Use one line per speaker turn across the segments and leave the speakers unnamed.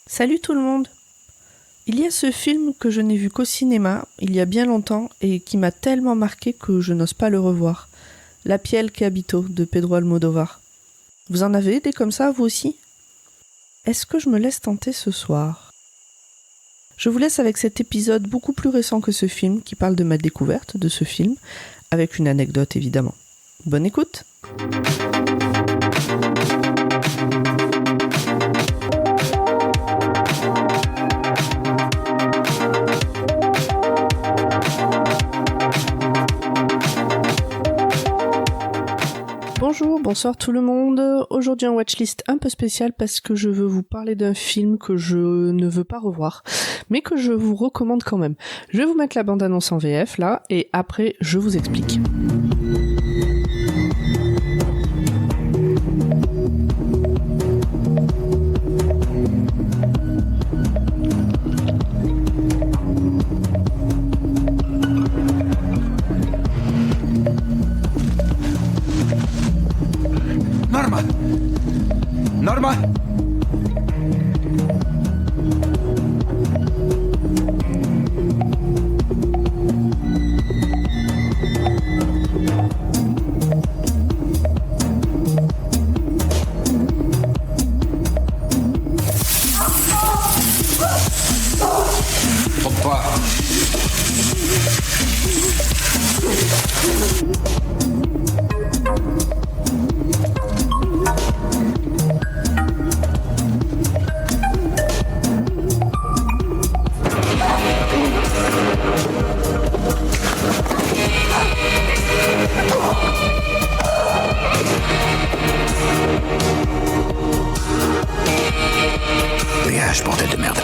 Salut tout le monde. Il y a ce film que je n'ai vu qu'au cinéma, il y a bien longtemps, et qui m'a tellement marqué que je n'ose pas le revoir. La piel que habito de Pedro Almodóvar. Vous en avez des comme ça, vous aussi ? Est-ce que je me laisse tenter ce soir ? Je vous laisse avec cet épisode beaucoup plus récent que ce film, qui parle de ma découverte de ce film, avec une anecdote évidemment. Bonne écoute ! Bonjour, bonsoir tout le monde. Aujourd'hui un watchlist un peu spécial parce que je veux vous parler d'un film que je ne veux pas revoir, mais que je vous recommande quand même. Je vais vous mettre la bande-annonce en VF là, et après je vous explique.
Norma! Pourquoi? Dégage, bordel de merde.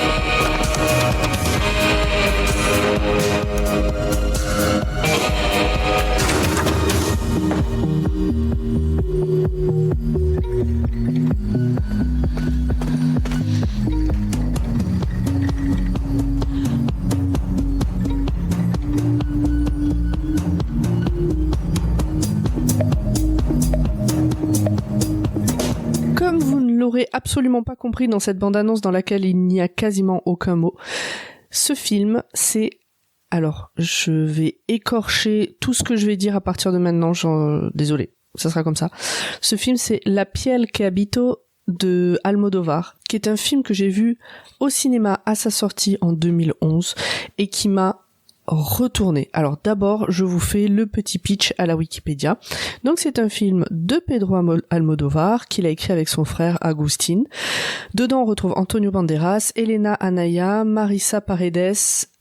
Comme vous ne l'aurez absolument pas compris dans cette bande-annonce dans laquelle il n'y a quasiment aucun mot, ce film, c'est... Alors, je vais écorcher tout ce que je vais dire à partir de maintenant, désolé, ça sera comme ça. Ce film, c'est La piel que habito de Almodóvar, qui est un film que j'ai vu au cinéma à sa sortie en 2011 et qui m'a retourné. Alors d'abord, je vous fais le petit pitch à la Wikipédia. Donc c'est un film de Pedro Almodóvar qu'il a écrit avec son frère Agustín. Dedans on retrouve Antonio Banderas, Elena Anaya, Marisa Paredes,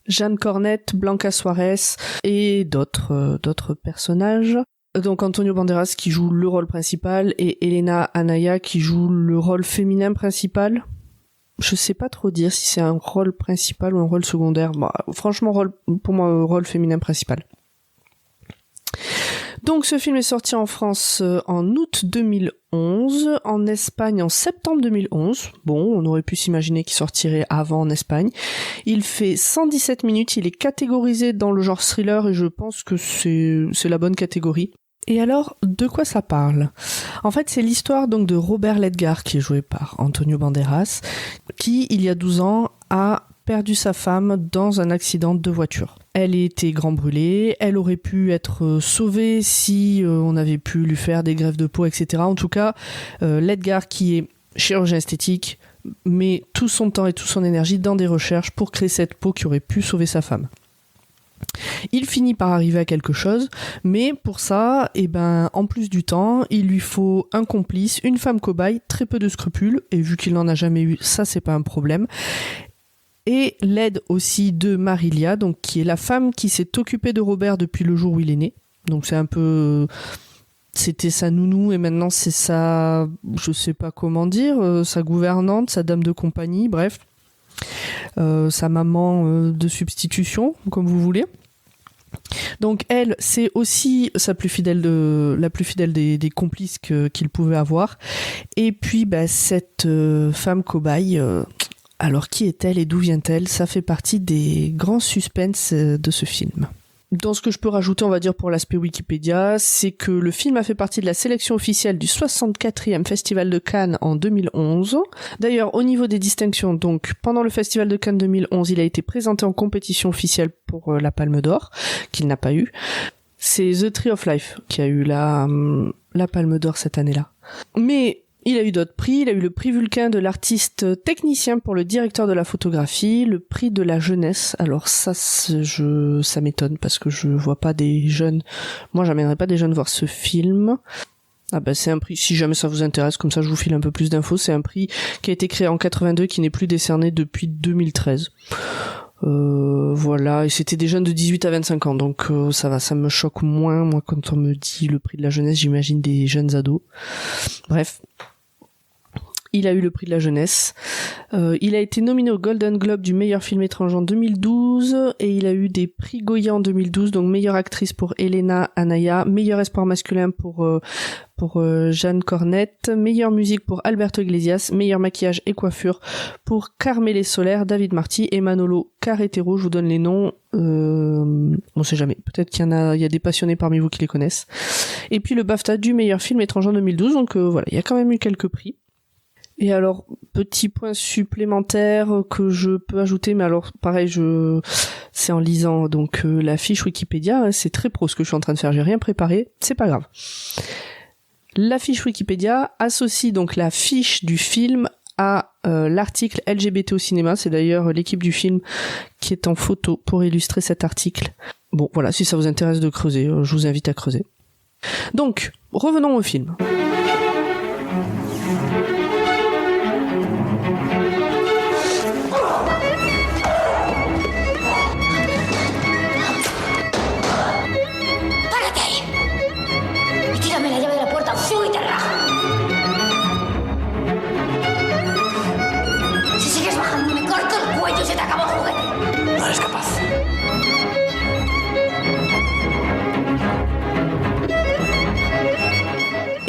Jeanne Cornet, Blanca Suárez et d'autres personnages. Donc Antonio Banderas qui joue le rôle principal et Elena Anaya qui joue le rôle féminin principal. Je sais pas trop dire si c'est un rôle principal ou un rôle secondaire. Bah, franchement, pour moi, rôle féminin principal. Donc ce film est sorti en France en août 2011, en Espagne en septembre 2011. Bon, on aurait pu s'imaginer qu'il sortirait avant en Espagne. Il fait 117 minutes, il est catégorisé dans le genre thriller et je pense que c'est la bonne catégorie. Et alors, de quoi ça parle ? En fait, c'est l'histoire donc de Robert Ledgar, qui est joué par Antonio Banderas, qui, il y a 12 ans, a perdu sa femme dans un accident de voiture. Elle était grand brûlée, elle aurait pu être sauvée si on avait pu lui faire des greffes de peau, etc. En tout cas, Ledgar, qui est chirurgien esthétique, met tout son temps et toute son énergie dans des recherches pour créer cette peau qui aurait pu sauver sa femme. Il finit par arriver à quelque chose, mais pour ça, en plus du temps, il lui faut un complice, une femme cobaye, très peu de scrupules, et vu qu'il n'en a jamais eu, ça c'est pas un problème. Et l'aide aussi de Marilia, donc qui est la femme qui s'est occupée de Robert depuis le jour où il est né. Donc c'est un peu... C'était sa nounou et maintenant c'est sa... Je sais pas comment dire, sa gouvernante, sa dame de compagnie, bref. Sa maman de substitution, comme vous voulez. Donc elle, c'est aussi la plus fidèle des complices qu'il pouvait avoir. Et puis cette femme cobaye, alors qui est-elle et d'où vient-elle ? Ça fait partie des grands suspens de ce film. dans ce que je peux rajouter, on va dire, pour l'aspect Wikipédia, c'est que le film a fait partie de la sélection officielle du 64e Festival de Cannes en 2011. D'ailleurs, au niveau des distinctions, donc, pendant le Festival de Cannes 2011, il a été présenté en compétition officielle pour la Palme d'Or, qu'il n'a pas eu. C'est The Tree of Life qui a eu la Palme d'Or cette année-là. Mais il a eu d'autres prix, il a eu le prix Vulcain de l'artiste technicien pour le directeur de la photographie, le prix de la jeunesse. Alors ça m'étonne parce que je vois pas des jeunes. Moi, j'amènerais pas des jeunes voir ce film. Ah ben c'est un prix, si jamais ça vous intéresse, comme ça je vous file un peu plus d'infos, c'est un prix qui a été créé en 82 qui n'est plus décerné depuis 2013. Voilà, et c'était des jeunes de 18 à 25 ans, donc ça va, ça me choque moins. Moi, quand on me dit le prix de la jeunesse, j'imagine des jeunes ados. Bref. Il a eu le prix de la jeunesse. Il a été nominé au Golden Globe du meilleur film étranger en 2012 et il a eu des prix Goya en 2012, donc meilleure actrice pour Elena Anaya, meilleur espoir masculin pour Jeanne Cornette, meilleure musique pour Alberto Iglesias, meilleur maquillage et coiffure pour Carmele Soler, David Marty et Manolo Carretero. Je vous donne les noms, on sait jamais. Peut-être qu'il y a des passionnés parmi vous qui les connaissent. Et puis le BAFTA du meilleur film étranger en 2012, donc voilà, il y a quand même eu quelques prix. Et alors, petit point supplémentaire que je peux ajouter, mais alors pareil, c'est en lisant donc la fiche Wikipédia, c'est très pro ce que je suis en train de faire, j'ai rien préparé, c'est pas grave. La fiche Wikipédia associe donc la fiche du film à l'article LGBT au cinéma, c'est d'ailleurs l'équipe du film qui est en photo pour illustrer cet article. Bon, voilà, si ça vous intéresse de creuser, je vous invite à creuser. Donc, revenons au film.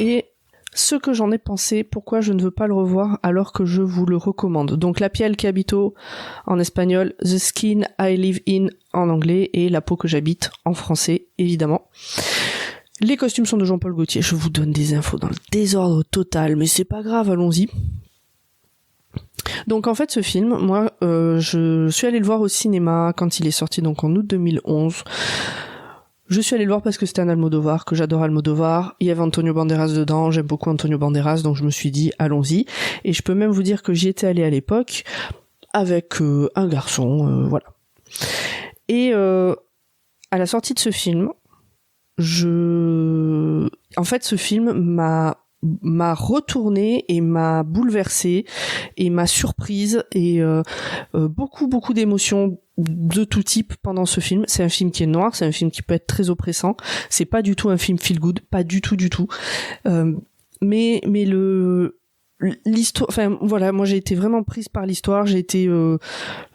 Et ce que j'en ai pensé, pourquoi je ne veux pas le revoir alors que je vous le recommande. Donc la piel que habito en espagnol, The Skin I Live In en anglais et La peau que j'habite en français, évidemment. Les costumes sont de Jean-Paul Gaultier. Je vous donne des infos dans le désordre total, mais c'est pas grave, allons-y. Donc en fait ce film, moi je suis allée le voir au cinéma quand il est sorti, donc en août 2011. Je suis allée le voir parce que c'était un Almodovar, que j'adore Almodovar. Il y avait Antonio Banderas dedans, j'aime beaucoup Antonio Banderas, donc je me suis dit allons-y. Et je peux même vous dire que j'y étais allée à l'époque avec un garçon, voilà. Et à la sortie de ce film, en fait ce film m'a retourné et m'a bouleversée et m'a surprise et beaucoup d'émotions de tout type pendant ce film. C'est un film qui est noir, c'est un film qui peut être très oppressant, c'est pas du tout un film feel good, pas du tout mais l'histoire, enfin voilà, moi j'ai été vraiment prise par l'histoire, je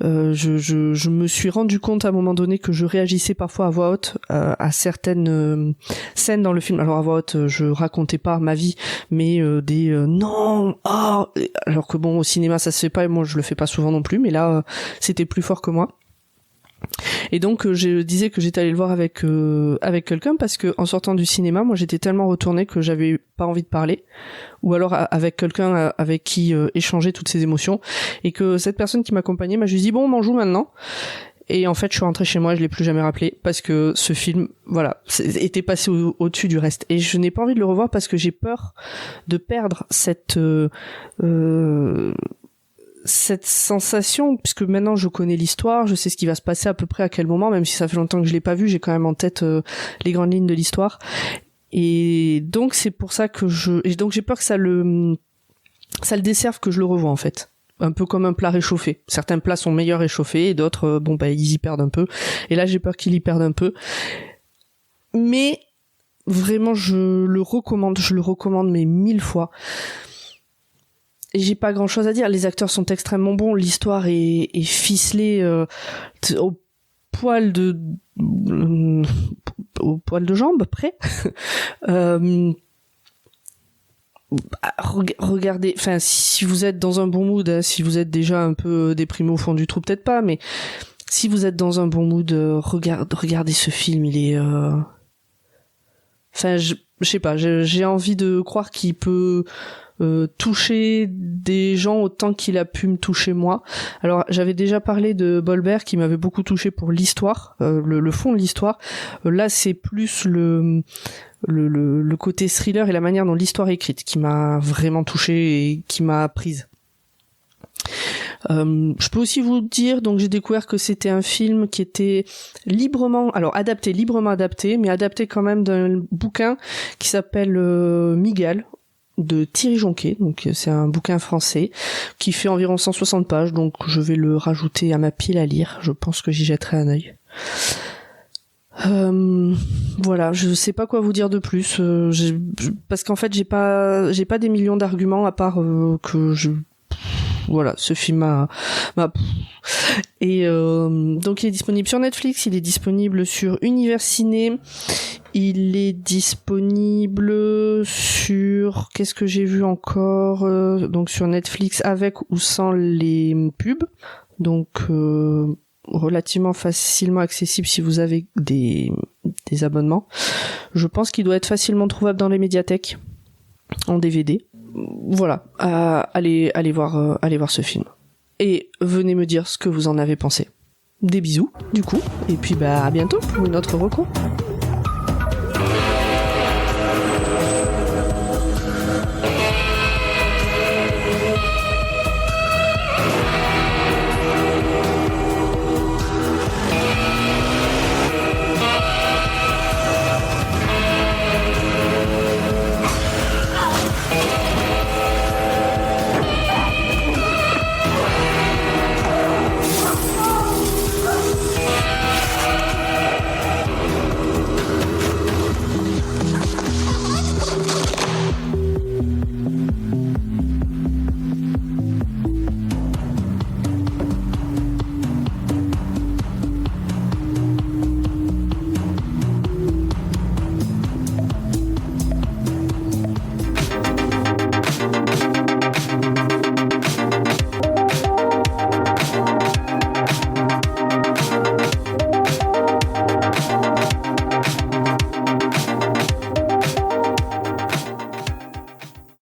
me suis rendu compte à un moment donné que je réagissais parfois à voix haute à certaines scènes dans le film. Alors à voix haute, je racontais pas ma vie, mais non, alors que bon, au cinéma ça se fait pas et moi je le fais pas souvent non plus, mais là c'était plus fort que moi. Et donc je disais que j'étais allée le voir avec quelqu'un parce que en sortant du cinéma, moi j'étais tellement retournée que j'avais pas envie de parler, ou alors avec quelqu'un avec qui échanger toutes ces émotions, et que cette personne qui m'accompagnait m'a juste dit bon, on en joue maintenant. Et en fait je suis rentrée chez moi et je l'ai plus jamais rappelé parce que ce film, voilà, était passé au-dessus du reste, et je n'ai pas envie de le revoir parce que j'ai peur de perdre cette sensation, puisque maintenant je connais l'histoire, je sais ce qui va se passer à peu près à quel moment, même si ça fait longtemps que je l'ai pas vu, j'ai quand même en tête les grandes lignes de l'histoire. Et donc c'est pour ça que donc j'ai peur que ça le desserve, que je le revois en fait. Un peu comme un plat réchauffé. Certains plats sont meilleurs réchauffés et d'autres, ils y perdent un peu. Et là j'ai peur qu'il y perde un peu. Mais vraiment je le recommande mais 1000 fois. Et j'ai pas grand chose à dire, les acteurs sont extrêmement bons, l'histoire est ficelée au poil de jambe près. Regardez, enfin si vous êtes dans un bon mood, hein, si vous êtes déjà un peu déprimé au fond du trou, peut-être pas, mais si vous êtes dans un bon mood, regardez ce film. Il est, enfin, je sais pas, j'ai envie de croire qu'il peut toucher des gens autant qu'il a pu me toucher moi. Alors j'avais déjà parlé de Bolbert qui m'avait beaucoup touché pour l'histoire, le fond de l'histoire. Là c'est plus le côté thriller et la manière dont l'histoire est écrite qui m'a vraiment touché et qui m'a prise. Je peux aussi vous dire, donc j'ai découvert que c'était un film qui était librement adapté, mais adapté quand même d'un bouquin qui s'appelle Miguel, de Thierry Jonquet. Donc c'est un bouquin français qui fait environ 160 pages, donc je vais le rajouter à ma pile à lire. Je pense que j'y jetterai un œil. Voilà, je sais pas quoi vous dire de plus, parce qu'en fait j'ai pas des millions d'arguments à part que voilà, ce film m'a et donc il est disponible sur Netflix, il est disponible sur Univers Ciné, il est disponible sur, qu'est-ce que j'ai vu encore, donc sur Netflix avec ou sans les pubs, donc relativement facilement accessible si vous avez des abonnements. Je pense qu'il doit être facilement trouvable dans les médiathèques en DVD. Voilà, allez voir ce film. Et venez me dire ce que vous en avez pensé. Des bisous, du coup, et puis à bientôt pour une autre reco.